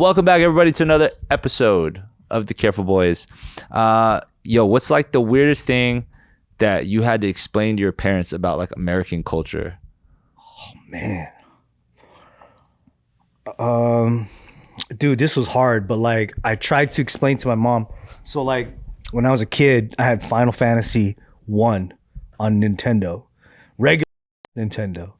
Welcome back, everybody, to another episode of The Careful Boys. What's like the weirdest thing that you had to explain to your parents about like American culture? Oh man. Dude, this was hard, but like I tried to explain to my mom. So like when I was a kid, I had Final Fantasy 1 on Nintendo, regular Nintendo.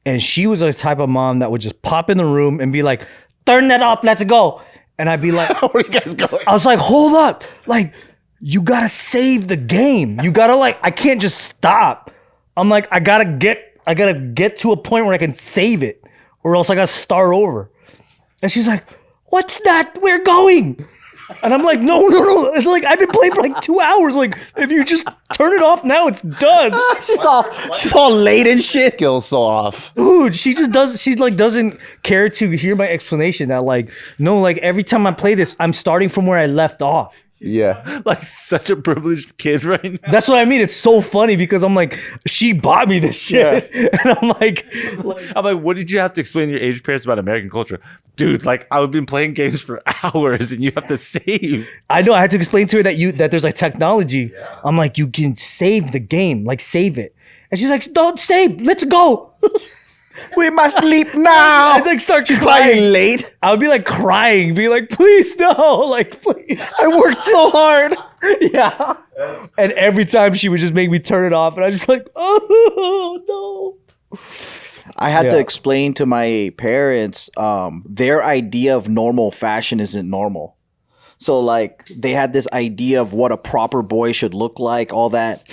And she was the type of mom that would just pop in the room and be like, turn that up, let's go. And I'd be like, where are you guys going? I was like, hold up. Like, you gotta save the game. You gotta I can't just stop. I'm like, I gotta get to a point where I can save it, or else I gotta start over. And she's like, what's that? We're going. And I'm like, no. It's like, I've been playing for like 2 hours. Like, if you just turn it off now, it's done. She's all late and shit. Skills so off. Dude, she doesn't care to hear my explanation that like, no, like every time I play this, I'm starting from where I left off. Yeah. Like such a privileged kid right now. That's what I mean. It's so funny because I'm like, she bought me this shit. Yeah. And I'm like, what did you have to explain to your Asian parents about American culture? Dude, like I've been playing games for hours and you have to save. I know. I had to explain to her that there's like technology. Yeah. I'm like, you can save the game, like save it. And she's like, don't save, let's go. We must leap now. I'd like start She's crying. probably late. I would be like crying, be like, please no, like please. I worked so hard. Yeah. And every time she would just make me turn it off, and I was just like, oh no. I had to explain to my parents their idea of normal fashion isn't normal. So like they had this idea of what a proper boy should look like, all that.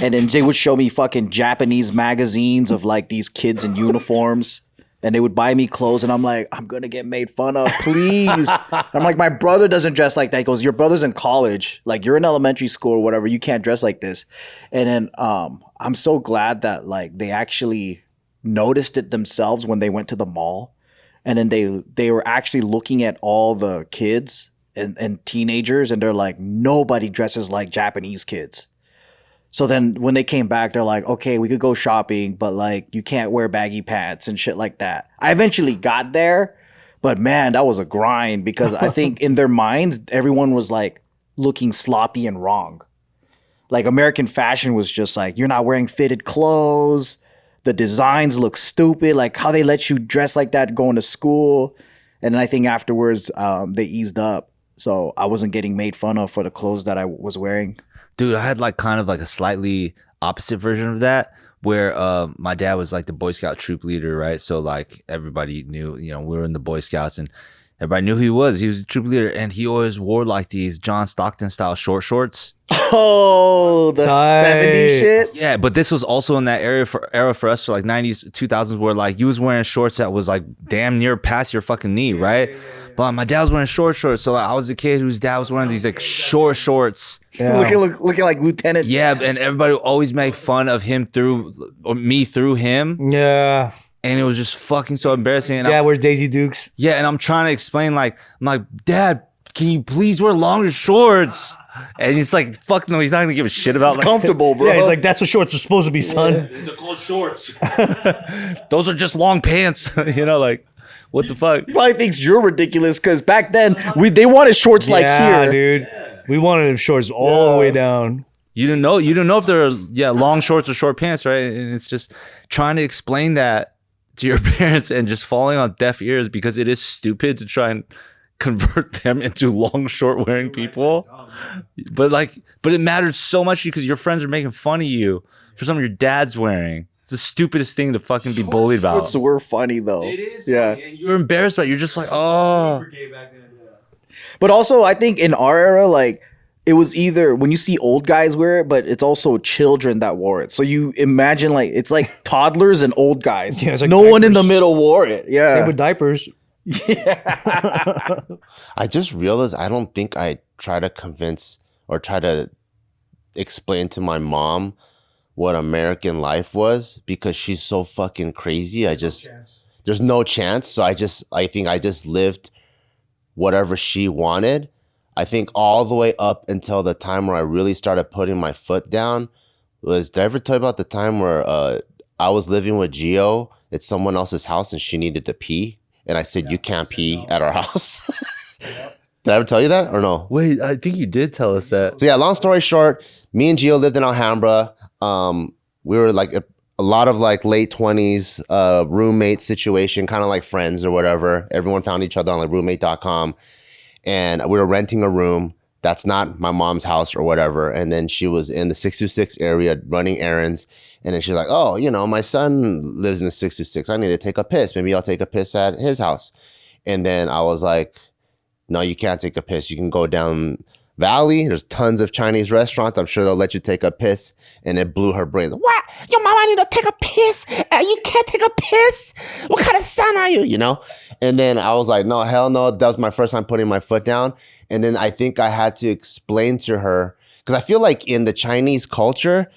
And then they would show me fucking Japanese magazines of like these kids in uniforms. And they would buy me clothes and I'm like, I'm going to get made fun of, please. I'm like, my brother doesn't dress like that. He goes, your brother's in college. Like you're in elementary school or whatever. You can't dress like this. And then I'm so glad that like they actually noticed it themselves when they went to the mall. And then they were actually looking at all the kids and teenagers, and they're like, nobody dresses like Japanese kids. So then when they came back, they're like, okay, we could go shopping, but like you can't wear baggy pants and shit like that. I eventually got there, but man, that was a grind because I think in their minds, everyone was like looking sloppy and wrong. Like American fashion was just like, you're not wearing fitted clothes. The designs look stupid. Like how they let you dress like that going to school. And then I think afterwards, they eased up. So I wasn't getting made fun of for the clothes that I was wearing. Dude, I had like kind of like a slightly opposite version of that where my dad was like the Boy Scout troop leader, right? So like everybody knew, we were in the Boy Scouts and everybody knew who he was. He was the troop leader and he always wore like these John Stockton style short shorts. Oh, the 70s shit. Yeah, but this was also in that era for us for like 90s, 2000s where like you was wearing shorts that was like damn near past your fucking knee, right? But my dad was wearing short shorts, so like, I was a kid whose dad was wearing these like short shorts. Yeah. Looking like Lieutenant. Yeah, and everybody would always make fun of him through him. Yeah. And it was just fucking so embarrassing. And Dad wears Daisy Dukes. Yeah, and I'm trying to explain I'm like, Dad, can you please wear longer shorts? And he's like, fuck no, he's not gonna give a shit about it's comfortable, bro. Yeah, he's like, that's what shorts are supposed to be, son. Yeah. They're called shorts. Those are just long pants. Like, what the fuck? He probably thinks you're ridiculous because back then they wanted shorts like here. Yeah, dude. We wanted shorts all the way down. You didn't know if they're long shorts or short pants, right? And it's just trying to explain that to your parents and just falling on deaf ears because it is stupid to try and convert them into long short wearing people. But it mattered so much because your friends are making fun of you for something your dad's wearing. It's the stupidest thing to fucking be bullied about. Shorts were funny though. It is. Yeah. Funny. And you're embarrassed about it. You're just like, oh. But also I think in our era, like it was either when you see old guys wear it, but it's also children that wore it. So you imagine like it's like toddlers and old guys. Yeah, like no diapers. One in the middle wore it. Yeah. Same with diapers. Yeah. I just realized I don't think I try to convince or try to explain to my mom what American life was because she's so fucking crazy. There's no chance. So I think I just lived whatever she wanted. I think all the way up until the time where I really started putting my foot down did I ever tell you about the time where I was living with Gio at someone else's house and she needed to pee? and I said, you can't pee at our house. Did I ever tell you that or no? Wait, I think you did tell us that. So yeah, long story short, me and Gio lived in Alhambra. We were like a lot of like late 20s roommate situation, kind of like friends or whatever. Everyone found each other on like roommate.com. And we were renting a room. That's not my mom's house or whatever. And then she was in the 626 area running errands. And then she's like, oh, you know, my son lives in the 626. I need to take a piss. Maybe I'll take a piss at his house. And then I was like, no, you can't take a piss. You can go down Valley. There's tons of Chinese restaurants. I'm sure they'll let you take a piss. And it blew her brains. What? Your mama need to take a piss? You can't take a piss? What kind of son are you? You know? And then I was like, no, hell no. That was my first time putting my foot down. And then I think I had to explain to her, because I feel like in the Chinese culture,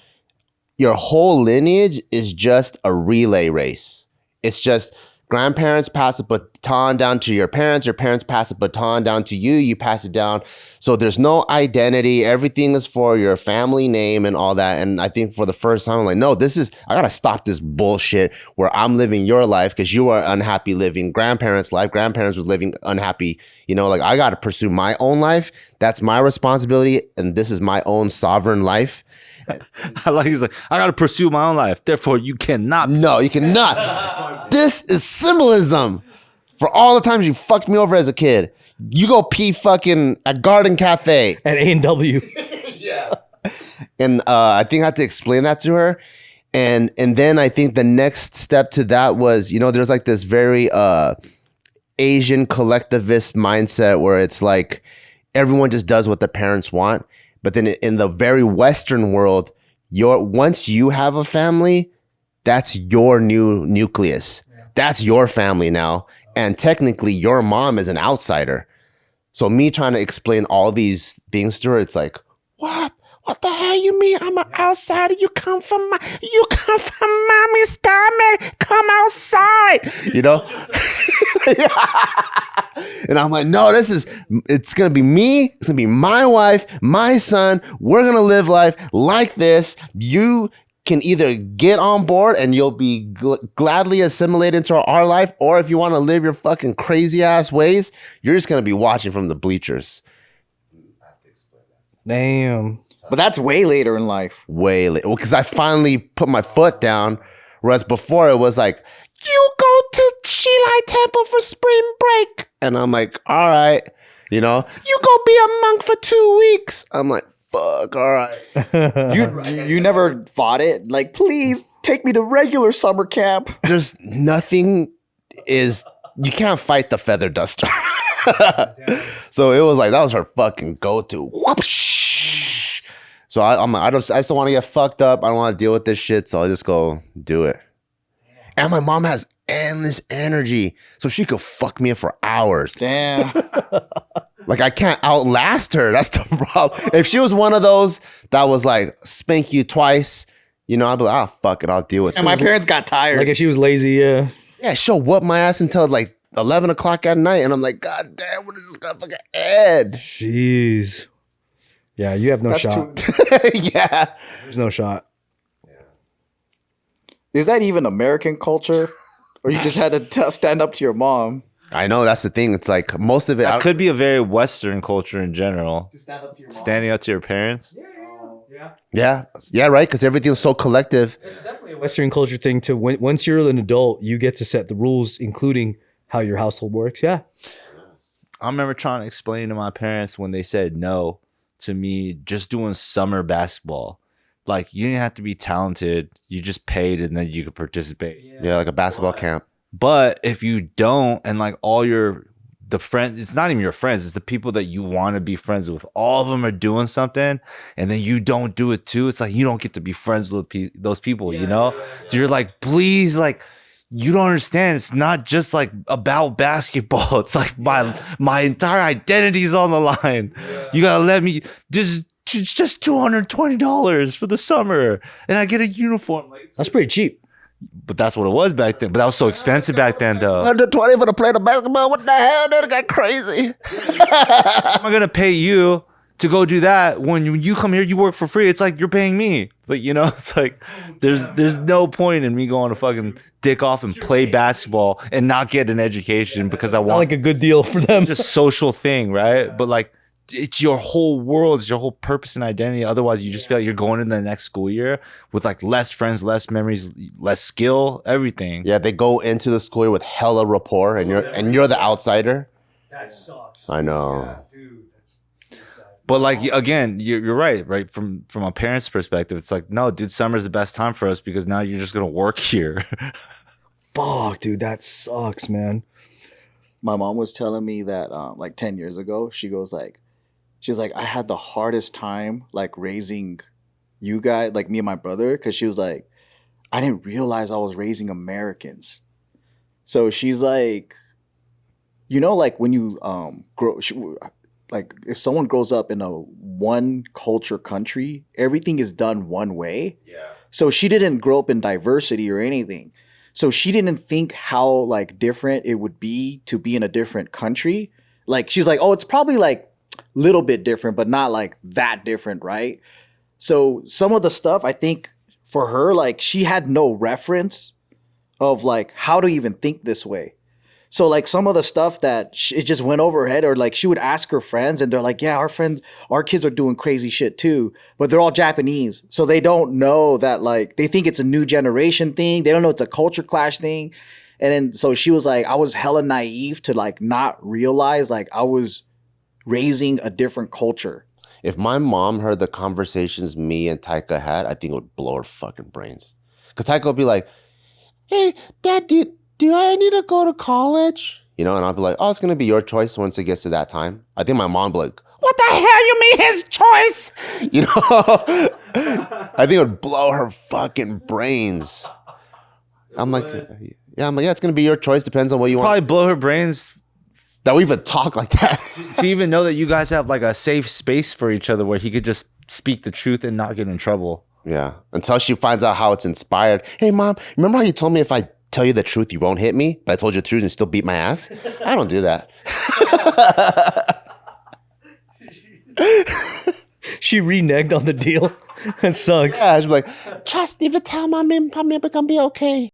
your whole lineage is just a relay race. It's just grandparents pass a baton down to your parents pass a baton down to you, you pass it down. So there's no identity. Everything is for your family name and all that. And I think for the first time, I'm like, no, I gotta stop this bullshit where I'm living your life because you are unhappy living grandparents' life. Grandparents was living unhappy. You know, like I gotta pursue my own life. That's my responsibility. And this is my own sovereign life. He's like, I gotta pursue my own life. Therefore, you cannot. No, you cannot. This is symbolism for all the times you fucked me over as a kid. You go pee fucking at Garden Cafe at A&W. Yeah. And I think I had to explain that to her. And then I think the next step to that was, you know, there's like this very Asian collectivist mindset where it's like everyone just does what the parents want. But then in the very Western world, once you have a family, that's your new nucleus. Yeah. That's your family now. And technically, your mom is an outsider. So me trying to explain all these things to her, it's like, what? What the hell you mean? I'm an outsider. You come from mommy's stomach. Come outside. You know? And I'm like, no, it's going to be me. It's going to be my wife, my son. We're going to live life like this. You can either get on board and you'll be gladly assimilated into our life, or if you want to live your fucking crazy ass ways, you're just going to be watching from the bleachers. Damn. But that's way later in life. Way later. Well, because I finally put my foot down, whereas before it was like, you go to Shilai Temple for spring break. And I'm like, all right. You know, you go be a monk for 2 weeks. I'm like, fuck, all right. You never fought it? Like, please take me to regular summer camp. There's nothing you can't fight the feather duster. So it was like, that was her fucking go-to. Whoopsh. So I just don't want to get fucked up. I don't want to deal with this shit. So I'll just go do it. And my mom has endless energy. So she could fuck me up for hours. Damn. Like I can't outlast her. That's the problem. If she was one of those that was like spank you twice, you know, I'd be like, fuck it, I'll deal with it. And my parents got tired. Like if she was lazy, yeah. Yeah, she'll whoop my ass until like 11 o'clock at night. And I'm like, God damn, what is this gonna fucking end? Jeez. Yeah, you have no shot. Yeah. There's no shot. Is that even American culture? Or you just had to stand up to your mom? I know, that's the thing. It's like most of it. That could be a very Western culture in general. To stand up to your mom? Standing up to your parents. Yeah, right? Because everything's so collective. It's definitely a Western culture thing to once you're an adult, you get to set the rules, including how your household works. Yeah. I remember trying to explain to my parents when they said no to me just doing summer basketball. Like, you didn't have to be talented. You just paid and then you could participate. Yeah, like a basketball camp. But if you don't, and like the friends, it's not even your friends, it's the people that you want to be friends with. All of them are doing something and then you don't do it too. It's like you don't get to be friends with those people, you know? So you're like, please, like, you don't understand. It's not just like about basketball. It's like my entire identity is on the line. You gotta let me. It's just $220 for the summer, and I get a uniform. Like, that's pretty cheap. But that's what it was back then. But that was so expensive back then, though. $120 for the play of basketball. What the hell? That got crazy. How am I gonna pay you to go do that. When you come here, you work for free. It's like you're paying me. Like, you know, it's like there's no point in me going to fucking dick off and play basketball and not get an education because I Not want like a good deal for them. it's a social thing, right? But like it's your whole world, it's your whole purpose and identity. Otherwise, you just feel like you're going into the next school year with like less friends, less memories, less skill, everything. Yeah, they go into the school year with hella rapport, and you're the outsider. That sucks. I know. Yeah, dude. But like again, you're right. From a parent's perspective, it's like, no, dude, summer's the best time for us because now you're just gonna work here. Fuck, dude, that sucks, man. My mom was telling me that like 10 years ago, she's like, I had the hardest time like raising you guys, like me and my brother, because she was like, I didn't realize I was raising Americans. So she's like, you know, like when you like if someone grows up in a one culture country, everything is done one way. Yeah. So she didn't grow up in diversity or anything. So she didn't think how like different it would be to be in a different country. Like she's like, oh, it's probably like little bit different, but not like that different, right? So some of the stuff I think for her, like she had no reference of like how to even think this way. So like some of the stuff that it just went over her head, or like she would ask her friends and they're like, yeah, our kids are doing crazy shit too, but they're all Japanese. So they don't know that, like, they think it's a new generation thing. They don't know it's a culture clash thing. And then, so she was like, I was hella naive to like not realize like I was raising a different culture. If my mom heard the conversations me and Taika had, I think it would blow her fucking brains. Because Taika would be like, hey, Dad, do I need to go to college? You know, and I'll be like, oh, it's going to be your choice once it gets to that time. I think my mom would be like, what the hell you mean his choice? You know, I think it would blow her fucking brains. I'm like, yeah, it's going to be your choice. Depends on what you want. Probably blow her brains That we even talk like that. to even know that you guys have like a safe space for each other where he could just speak the truth and not get in trouble. Yeah, until she finds out how it's inspired. Hey, Mom, remember how you told me if I tell you the truth, you won't hit me, but I told you the truth and still beat my ass? I don't do that. She reneged on the deal. That sucks. Yeah, she's like, trust, if you tell mommy, we're gonna be okay.